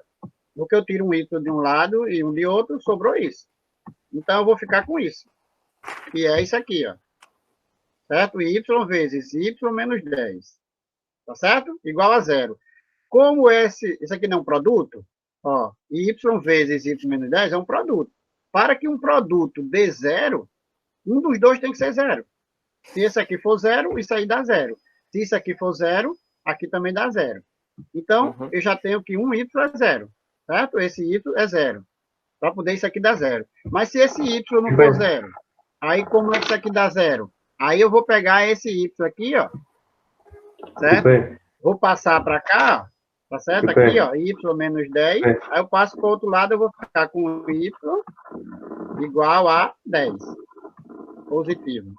Porque eu tiro um y de um lado e um de outro, sobrou isso. Então, eu vou ficar com isso. Que é isso aqui, ó. Certo? Y vezes y menos 10. Tá certo? Igual a zero. Como esse aqui não é um produto, ó, y vezes y menos 10 é um produto. Para que um produto dê zero, um dos dois tem que ser zero. Se esse aqui for zero, isso aí dá zero. Se isso aqui for zero, aqui também dá zero. Então, eu já tenho que um y é zero. Certo? Esse y é zero. Para poder isso aqui dar zero. Mas se esse y não for zero, aí como é que isso aqui dá zero? Aí eu vou pegar esse y aqui, ó. Certo? Vou passar para cá, ó. Tá certo? Aqui, ó. Y menos 10. Aí eu passo para o outro lado, eu vou ficar com y igual a 10. Positivo.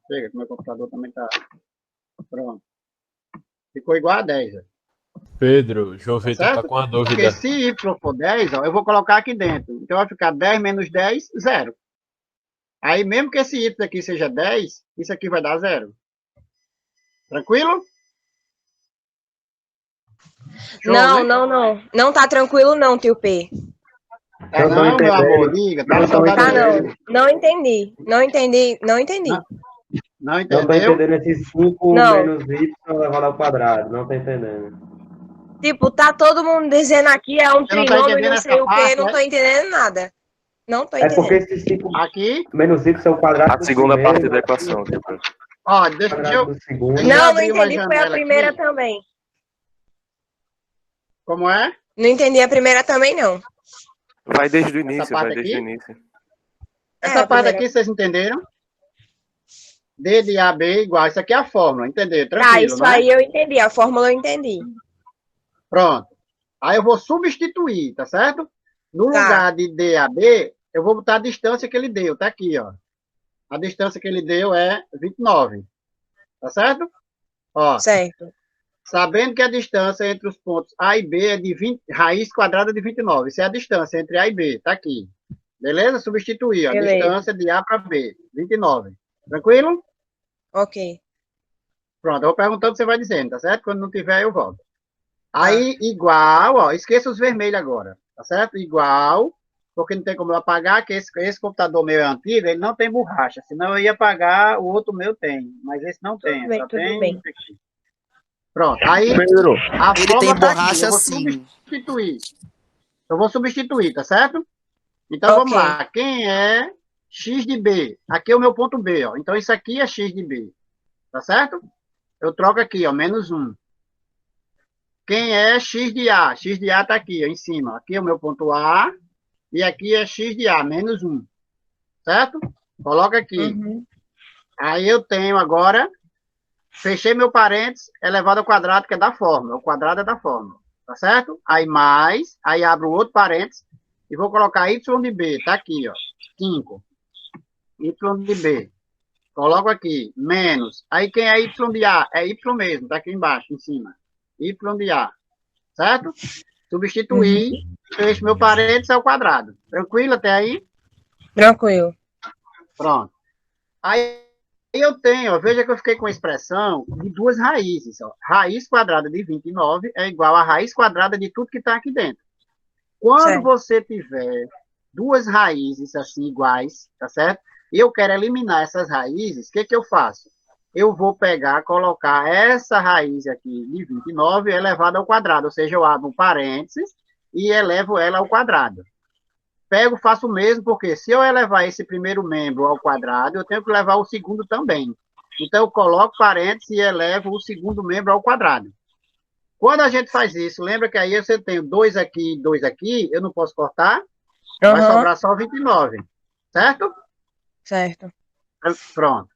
Chega, que meu computador também tá... Pronto. Ficou igual a 10, ó. Pedro, João Vitor tá com uma Porque dúvida. se y for 10, ó, eu vou colocar aqui dentro. Então vai ficar 10 menos 10, 0. Aí mesmo que esse y aqui seja 10, isso aqui vai dar 0. Tranquilo? Show, Não, né? não. Não tá tranquilo não, tio P. Tá não, meu amor, diga. Tá Não tô saudade Tá dele. não. Não entendi. Não entendi. Não entendi. Não Não tô entendeu? entendendo esse 5 Não. menos y elevado ao quadrado. Não tô entendendo. Tipo, tá todo mundo dizendo aqui é um Você não tá trinômio, entendendo não essa sei o quê. parte, Não né? tô entendendo nada. Não tô É porque entendendo. esse 5 Aqui, menos y ao quadrado A do segunda primeiro, parte da equação, tipo. ó, deixa quadrado eu... do segundo. Deixa eu Não abrir uma entendi. Foi a janela primeira aqui. também. Como é? Não entendi a primeira também, não. Vai desde o início, parte vai desde o aqui? início. Essa a parte primeira. aqui, vocês entenderam? D de AB igual. Isso aqui é a fórmula, entendeu? Tá, Tranquilo, isso né? aí eu entendi. A fórmula eu entendi. Pronto. Aí eu vou substituir, tá certo? No Tá. lugar de D a B, eu vou botar a distância que ele deu. Tá aqui, ó. A distância que ele deu é 29. Tá certo? Ó, Certo. sabendo que a distância entre os pontos A e B é de 20, raiz quadrada de 29. Isso é a distância entre A e B. Tá aqui. Beleza? Substituir, ó. Beleza. Distância de A para B. 29. Tranquilo? Ok. Pronto, eu vou perguntando, você vai dizendo, tá certo? Quando não tiver, eu volto. Aí, igual, ó, esqueça os vermelhos agora, tá certo? Igual, porque não tem como eu apagar, que esse computador meu é antigo, ele não tem borracha, senão eu ia apagar, o outro meu tem, mas esse não tem, bem, só tudo tem... bem. Pronto, aí Pedro, a Ele fórmula tem tá aqui, borracha eu vou sim. substituir. Eu vou substituir, tá certo? Então, vamos Ok. lá, quem é x de B? Aqui é o meu ponto B, ó, então isso aqui é x de B, tá certo? Eu troco aqui, ó, menos 1. Quem é x de A? X de A está aqui, ó, em cima. Aqui é o meu ponto A. E aqui é x de A, menos 1. Certo? Coloca aqui. Uhum. Aí eu tenho agora... Fechei meu parênteses elevado ao quadrado, que é da fórmula. O quadrado é da fórmula. Tá certo? Aí mais... Aí abro outro parênteses. E vou colocar y de B. Tá aqui, ó. 5. Y de B. Coloco aqui. Menos. Aí quem é y de A? É y mesmo. Tá aqui embaixo, em cima. Y de A, certo? Substituir, fecho meu parênteses ao quadrado. Tranquilo até aí? Tranquilo. Pronto. Aí eu tenho, ó, veja que eu fiquei com a expressão de duas raízes. Ó. Raiz quadrada de 29 é igual a raiz quadrada de tudo que está aqui dentro. Quando Certo. você tiver duas raízes assim iguais, tá certo? E eu quero eliminar essas raízes, o que eu faço? Eu vou pegar, colocar essa raiz aqui de 29 elevada ao quadrado, ou seja, eu abro um parênteses e elevo ela ao quadrado. Pego, faço o mesmo, porque se eu elevar esse primeiro membro ao quadrado, eu tenho que levar o segundo também. Então, eu coloco parênteses e elevo o segundo membro ao quadrado. Quando a gente faz isso, lembra que aí você tem 2 aqui e 2 aqui, eu não posso cortar, vai sobrar só 29, certo? Certo. Pronto.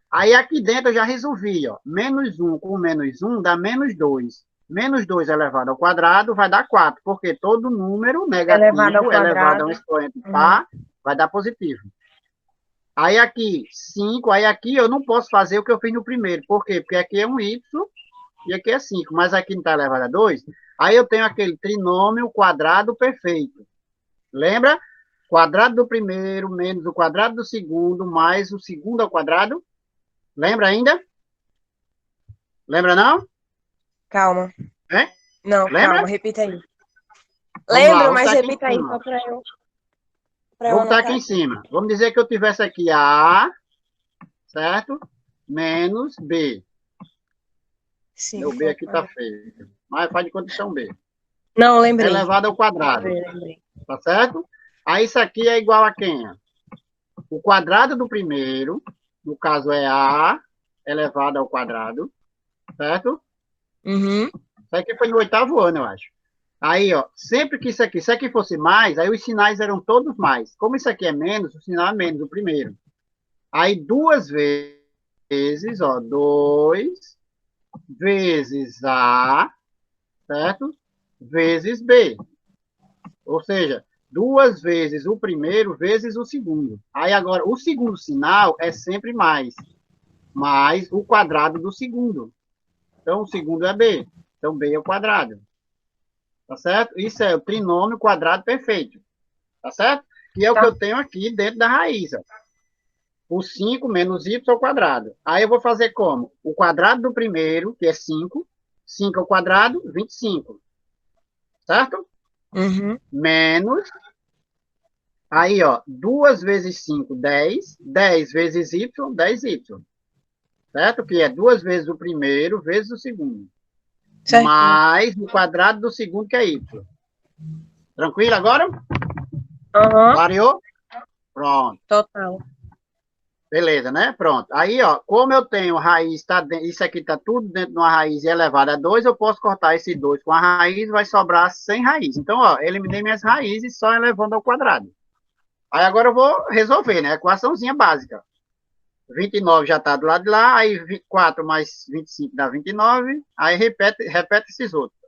Aí aqui dentro eu já resolvi, ó. Menos 1 com menos 1 dá menos 2. Menos 2 elevado ao quadrado vai dar 4, porque todo número negativo elevado a um expoente par vai dar positivo. Aí aqui, 5, aí aqui eu não posso fazer o que eu fiz no primeiro. Por quê? Porque aqui é um y e aqui é 5, mas aqui não está elevado a 2. Aí eu tenho aquele trinômio quadrado perfeito. Lembra? Quadrado do primeiro menos o quadrado do segundo mais o segundo ao quadrado. Lembra ainda? Lembra não? Calma. É? Não, Lembra? calma, repita aí. Vamos lá, Lembro, vamos mas botar aqui repita em aí, cima. só pra eu Vou botar aqui anotar. em cima. Vamos dizer que eu tivesse aqui A, certo? Menos B. Sim, Meu B aqui está feio. Mas faz de conta que é um B. Não, lembrei. Elevado ao quadrado. Lembrei. Tá certo? Aí isso aqui é igual a quem? O quadrado do primeiro, no caso é A, elevado ao quadrado. Certo? Uhum. Isso aqui foi no 8º ano, eu acho. Aí, ó, sempre que isso aqui fosse mais, aí os sinais eram todos mais. Como isso aqui é menos, o sinal é menos, o primeiro. Aí, 2 vezes, ó, 2 vezes A, certo? Vezes B. Ou seja, 2 vezes o primeiro vezes o segundo. Aí, agora, o segundo sinal é sempre mais o quadrado do segundo. Então, o segundo é B. Então, B é o quadrado. Tá certo? Isso é o trinômio quadrado perfeito. Tá certo? Que é o que eu tenho aqui dentro da raiz. Ó. O 5 menos y ao quadrado. Aí eu vou fazer como? O quadrado do primeiro, que é 5. 5 ao quadrado, 25. Certo? Uhum. Menos. Aí, ó, 2 vezes 5, 10. 10 vezes y, 10y. Certo? Que é 2 vezes o primeiro vezes o segundo. Certo. Mais o quadrado do segundo, que é y. Tranquilo agora? Uhum. Variou? Pronto. Total. Beleza, né? Pronto. Aí, ó, como eu tenho raiz, isso aqui está tudo dentro de uma raiz e elevado a 2, eu posso cortar esse 2 com a raiz, vai sobrar sem raiz. Então, ó, eliminei minhas raízes só elevando ao quadrado. Aí agora eu vou resolver, né? Equaçãozinha básica. 29 já está do lado de lá, aí 4 mais 25 dá 29, aí repete esses outros.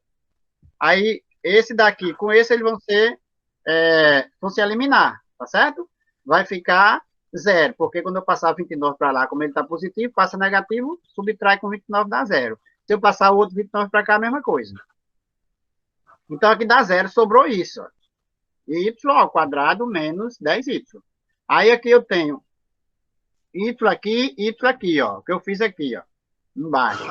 Aí, esse daqui com esse, eles vão se eliminar, tá certo? Vai ficar 0, porque quando eu passar 29 para lá, como ele está positivo, passa negativo, subtrai com 29, dá 0. Se eu passar o outro 29 para cá, a mesma coisa. Então, aqui dá 0, sobrou isso. Ó. Y ao quadrado menos 10y. Aí, aqui eu tenho y aqui, ó, que eu fiz aqui, ó, embaixo.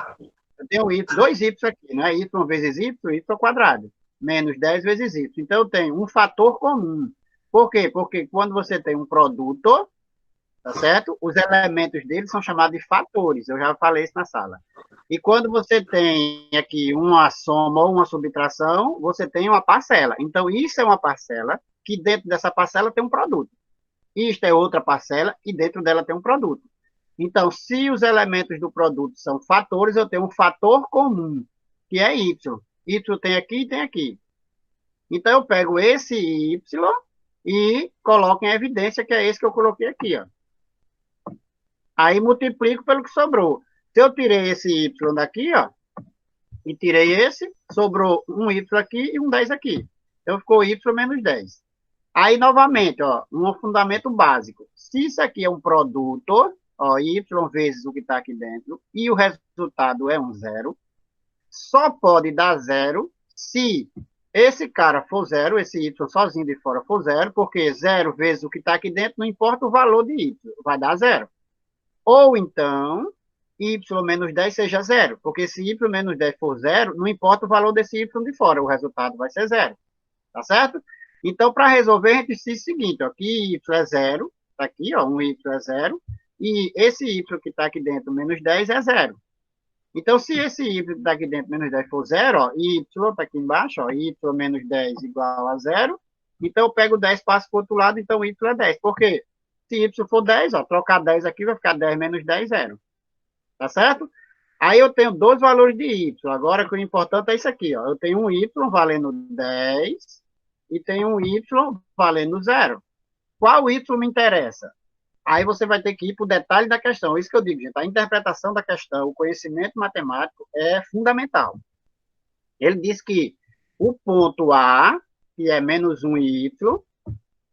Eu tenho y, 2y aqui, né? Y vezes y ao quadrado, menos 10 vezes y. Então, eu tenho um fator comum. Por quê? Porque quando você tem um produto, tá certo? Os elementos dele são chamados de fatores. Eu já falei isso na sala. E quando você tem aqui uma soma ou uma subtração, você tem uma parcela. Então, isso é uma parcela, que dentro dessa parcela tem um produto. Isto é outra parcela e dentro dela tem um produto. Então, se os elementos do produto são fatores, eu tenho um fator comum, que é y. Y tem aqui e tem aqui. Então, eu pego esse y e coloco em evidência que é esse que eu coloquei aqui. Ó. Aí, multiplico pelo que sobrou. Se eu tirei esse y daqui, ó, e tirei esse, sobrou um y aqui e um 10 aqui. Então, ficou y menos 10. Aí, novamente, ó, um fundamento básico. Se isso aqui é um produto, ó, y vezes o que está aqui dentro, e o resultado é um 0, só pode dar 0 se esse cara for 0, esse y sozinho de fora for 0, porque 0 vezes o que está aqui dentro, não importa o valor de y, vai dar 0. Ou então, y menos 10 seja 0, porque se y menos 10 for 0, não importa o valor desse y de fora, o resultado vai ser 0. Tá certo? Então, para resolver, a gente diz o seguinte, ó, que y é zero, está aqui, ó, um y é zero, e esse y que está aqui dentro, menos 10, é zero. Então, se esse y que está aqui dentro, menos 10, for zero, ó, y está aqui embaixo, ó, y menos 10 igual a zero, então eu pego 10, passo para o outro lado, então y é 10. Por quê? Se y for 10, ó, trocar 10 aqui, vai ficar 10 menos 10, zero. Tá certo? Aí eu tenho dois valores de y. Agora, o importante é isso aqui, ó. Eu tenho um y valendo 10 e tenho um y valendo 0. Qual y me interessa? Aí você vai ter que ir para o detalhe da questão. Isso que eu digo, gente. A interpretação da questão, o conhecimento matemático é fundamental. Ele diz que o ponto A, que é menos 1y,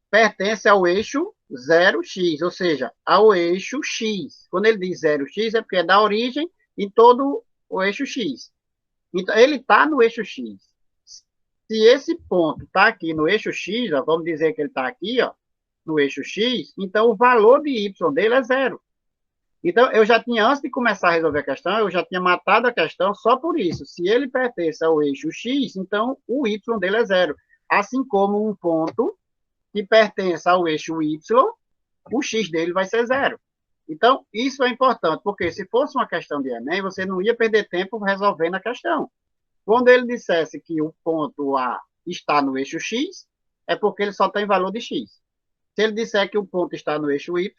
pertence ao eixo 0x, ou seja, ao eixo x. Quando ele diz 0x, é porque é da origem em todo o eixo x. Então, ele está no eixo x. Se esse ponto está aqui no eixo x, ó, vamos dizer que ele está aqui, ó, no eixo x, então o valor de y dele é zero. Então, eu já tinha, antes de começar a resolver a questão, eu já tinha matado a questão só por isso. Se ele pertence ao eixo x, então o y dele é zero. Assim como um ponto que pertence ao eixo y, o x dele vai ser zero. Então, isso é importante, porque se fosse uma questão de Enem, você não ia perder tempo resolvendo a questão. Quando ele dissesse que o ponto A está no eixo x, é porque ele só tem valor de x. Se ele disser que o ponto está no eixo y,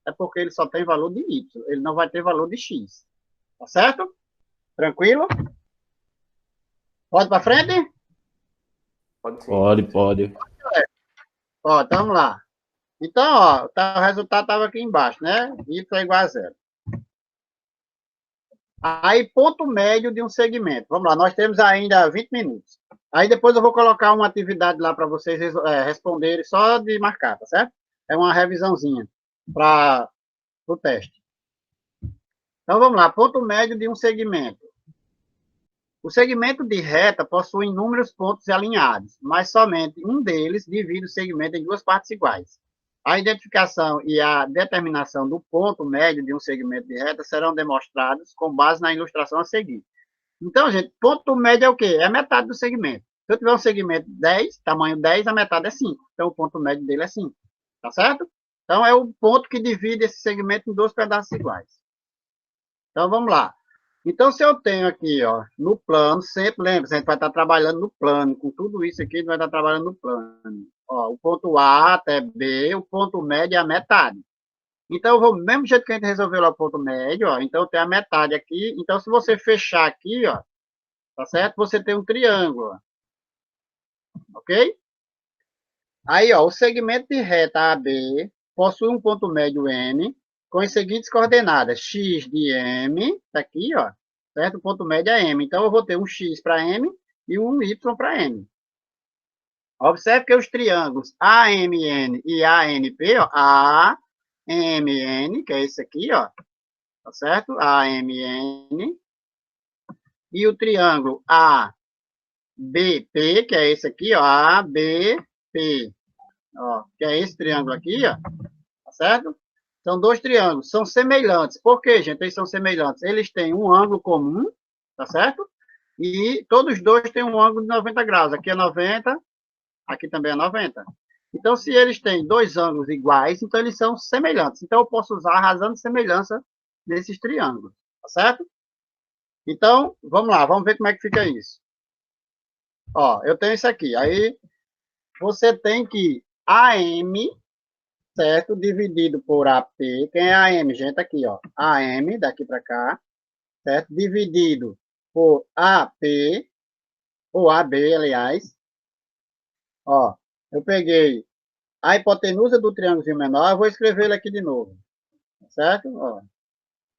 é porque ele só tem valor de y. Ele não vai ter valor de x. Tá certo? Tranquilo? Pode para frente? Pode sim. Pode. Ó, então vamos lá. Então, ó, o resultado estava aqui embaixo, né? Y é igual a zero. Aí, ponto médio de um segmento. Vamos lá, nós temos ainda 20 minutos. Aí depois eu vou colocar uma atividade lá para vocês responderem só de marcar, tá certo? É uma revisãozinha para o teste. Então, vamos lá. Ponto médio de um segmento. O segmento de reta possui inúmeros pontos alinhados, mas somente um deles divide o segmento em duas partes iguais. A identificação e a determinação do ponto médio de um segmento de reta serão demonstrados com base na ilustração a seguir. Então, gente, ponto médio é o quê? É a metade do segmento. Se eu tiver um segmento 10, tamanho 10, a metade é 5. Então, o ponto médio dele é 5. Tá certo? Então, é o ponto que divide esse segmento em dois pedaços iguais. Então, vamos lá. Então, se eu tenho aqui, ó, no plano, sempre lembra, a gente vai estar trabalhando no plano. Com tudo isso aqui, a gente vai estar trabalhando no plano. Ó, o ponto A até B, o ponto médio é a metade. Então, eu vou, do mesmo jeito que a gente resolveu lá o ponto médio, ó, então tem a metade aqui. Então, se você fechar aqui, ó, tá certo? Você tem um triângulo, ó. Ok? Aí, ó, o segmento de reta AB possui um ponto médio M com as seguintes coordenadas. X de M, tá aqui, ó, certo? O ponto médio é M. Então, eu vou ter um X para M e um Y para M. Observe que os triângulos AMN e ANP, ó, AMN, que é esse aqui, ó, tá certo? AMN. E o triângulo ABP, que é esse aqui, ó, ABP, ó, que é esse triângulo aqui, ó, tá certo? São dois triângulos, são semelhantes. Por quê, gente? Eles são semelhantes. Eles têm um ângulo comum, tá certo? E todos dois têm um ângulo de 90 graus. Aqui é 90, aqui também é 90. Então, se eles têm dois ângulos iguais, então eles são semelhantes. Então, eu posso usar a razão de semelhança desses triângulos, tá certo? Então, vamos lá, vamos ver como é que fica isso. Ó, eu tenho isso aqui. Aí, você tem que AM, certo? Dividido por AP. Quem é AM, gente? Aqui, ó. AM, daqui para cá, certo? Dividido por AP, ou AB, aliás. Ó, eu peguei a hipotenusa do triângulo menor, eu vou escrever ele aqui de novo, certo? Ó,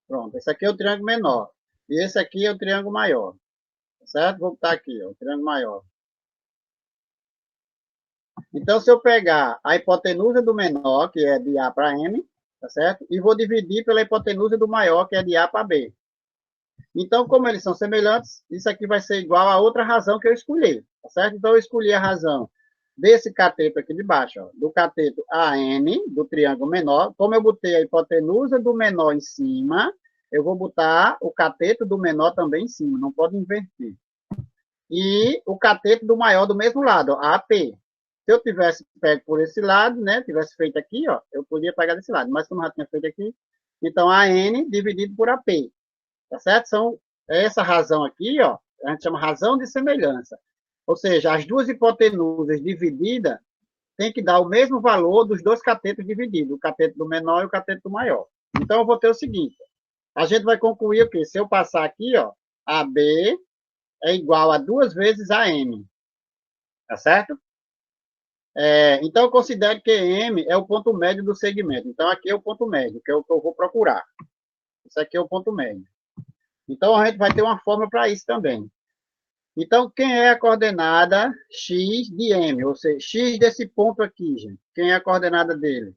pronto, esse aqui é o triângulo menor, e esse aqui é o triângulo maior, certo? Vou botar aqui, ó, o triângulo maior. Então, se eu pegar a hipotenusa do menor, que é de A para M, tá certo? E vou dividir pela hipotenusa do maior, que é de A para B. Então, como eles são semelhantes, isso aqui vai ser igual a outra razão que eu escolhi, tá certo? Então, eu escolhi a razão desse cateto aqui de baixo, ó, do cateto AN, do triângulo menor. Como eu botei a hipotenusa do menor em cima, eu vou botar o cateto do menor também em cima, não pode inverter. E o cateto do maior do mesmo lado, ó, AP. Se eu tivesse pego por esse lado, né, tivesse feito aqui, ó, eu podia pegar desse lado, mas como já tinha feito aqui, então AN dividido por AP, tá certo? São essa razão aqui, ó, a gente chama razão de semelhança. Ou seja, as duas hipotenusas divididas tem que dar o mesmo valor dos dois catetos divididos, o cateto do menor e o cateto do maior. Então, eu vou ter o seguinte, a gente vai concluir o quê? Se eu passar aqui, ó, AB é igual a 2 vezes AM, tá certo? Então, eu considero que M é o ponto médio do segmento. Então, aqui é o ponto médio, que é o que eu vou procurar. Isso aqui é o ponto médio. Então, a gente vai ter uma fórmula para isso também. Então, quem é a coordenada x de M? Ou seja, x desse ponto aqui, gente. Quem é a coordenada dele?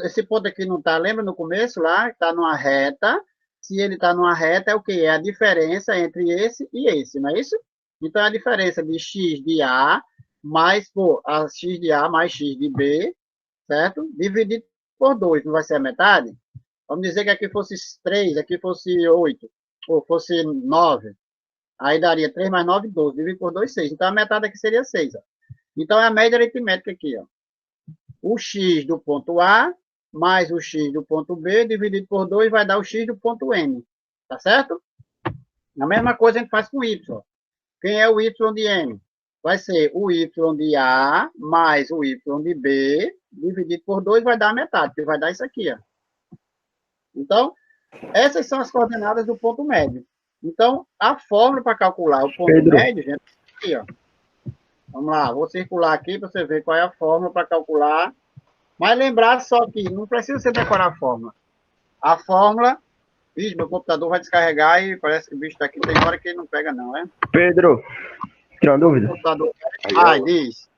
Esse ponto aqui não está, lembra no começo lá? Está numa reta. Se ele está numa reta, é o quê? É a diferença entre esse e esse, não é isso? Então, é a diferença de x de A mais, a x de A mais x de B, certo? Dividido por 2, não vai ser a metade? Vamos dizer que aqui fosse 3, aqui fosse 8, ou fosse 9. Aí daria 3 mais 9, 12. Dividido por 2, 6. Então, a metade aqui seria 6. Ó. Então, é a média aritmética aqui. Ó. O x do ponto A mais o x do ponto B dividido por 2 vai dar o x do ponto M. Tá certo? A mesma coisa a gente faz com y. Ó. Quem é o y de M? Vai ser o y de A mais o y de B dividido por 2 vai dar a metade, que vai dar isso aqui. Ó. Então, essas são as coordenadas do ponto médio. Então, a fórmula para calcular o ponto médio, gente, aqui, ó. Vamos lá, vou circular aqui para você ver qual é a fórmula para calcular. Mas lembrar só que não precisa você decorar a fórmula. A fórmula... Vixe, meu computador vai descarregar e parece que o bicho daqui tem hora que ele não pega não, é? Pedro, tem uma dúvida? Diz.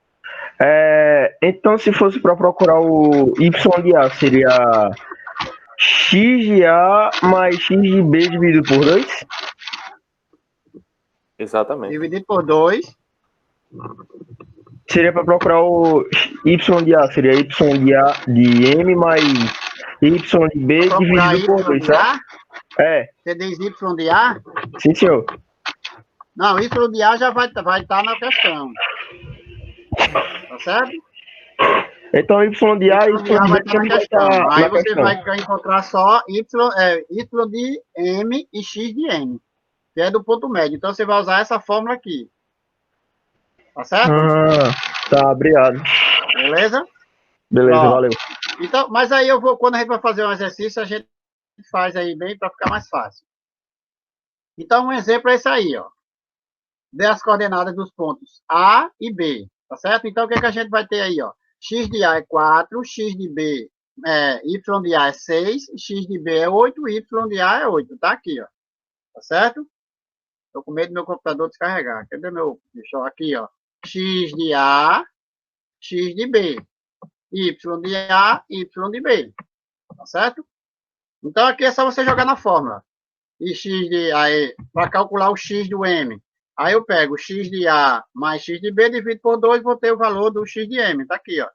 Então, se fosse para procurar o y de A, seria x de A mais x de B dividido por 2? Exatamente. Dividido por 2. Seria para procurar o y de A, seria y de A de M mais y de B dividido por 2, certo? Você diz y de A? Sim, senhor. Não, y de A já vai estar na questão. Tá certo? Então, y de A e y de B vai estar na questão. Aí você questão. vai encontrar só y de M e x de M, que é do ponto médio. Então, você vai usar essa fórmula aqui. Tá certo? Tá, obrigado. Beleza? Beleza, Pronto. valeu. Então, mas aí eu vou, quando a gente vai fazer um exercício, a gente faz aí bem para ficar mais fácil. Então, um exemplo é esse aí, ó. Dê as coordenadas dos pontos A e B, tá certo? Então, o que é que a gente vai ter aí, ó? X de A é 4, X de B Y de A é 6, X de B é 8, Y de A é 8. Tá aqui, ó. Tá certo? Tô com medo do meu computador descarregar. Cadê meu... Deixa eu... Aqui, ó. X de A, X de B. Y de A, Y de B. Tá certo? Então, aqui é só você jogar na fórmula. E X de A, para calcular o X do M. Aí eu pego x de A mais x de B, divido por 2, vou ter o valor do x de M. Tá aqui, ó.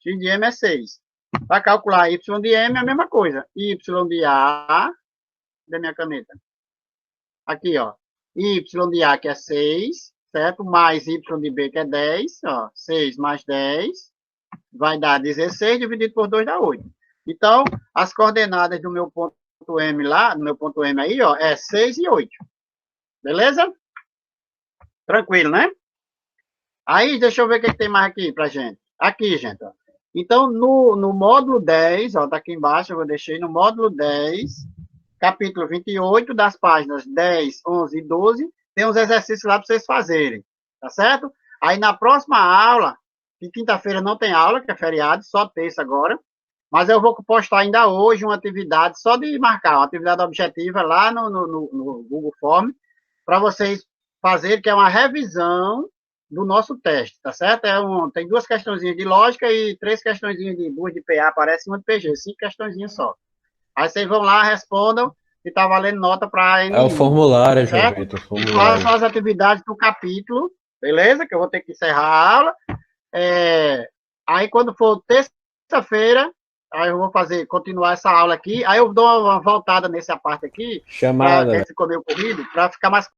X de M é 6. Para calcular y de M é a mesma coisa. Y de A, da minha caneta. Aqui, ó. Y de A que é 6, certo? Mais y de B que é 10, ó. 6 mais 10 vai dar 16, dividido por 2 dá 8. Então, as coordenadas do meu ponto M lá, do meu ponto M aí, ó, é 6 e 8. Beleza? Tranquilo, né? Aí, deixa eu ver o que tem mais aqui pra gente. Aqui, gente, ó. Então, no módulo 10, ó, tá aqui embaixo, eu deixei no módulo 10, capítulo 28, das páginas 10, 11 e 12, tem uns exercícios lá para vocês fazerem, tá certo? Aí, na próxima aula, que quinta-feira não tem aula, que é feriado, só terça agora, mas eu vou postar ainda hoje uma atividade, só de marcar, uma atividade objetiva lá no Google Form, para vocês fazerem, que é uma revisão do nosso teste, tá certo? Tem 2 questõezinhas de lógica e 3 questõezinhas de 2 de PA, parece uma de PG, 5 questõezinhas só. Aí vocês vão lá, respondam, e tá valendo nota para É o formulário, João certo? Vitor, E formulário. façam as atividades do capítulo, beleza? Que eu vou ter que encerrar a aula. Aí, quando for terça-feira, aí eu vou continuar essa aula aqui, aí eu dou uma voltada nessa parte aqui, Chamada. esse ficou meio corrido, para ficar mais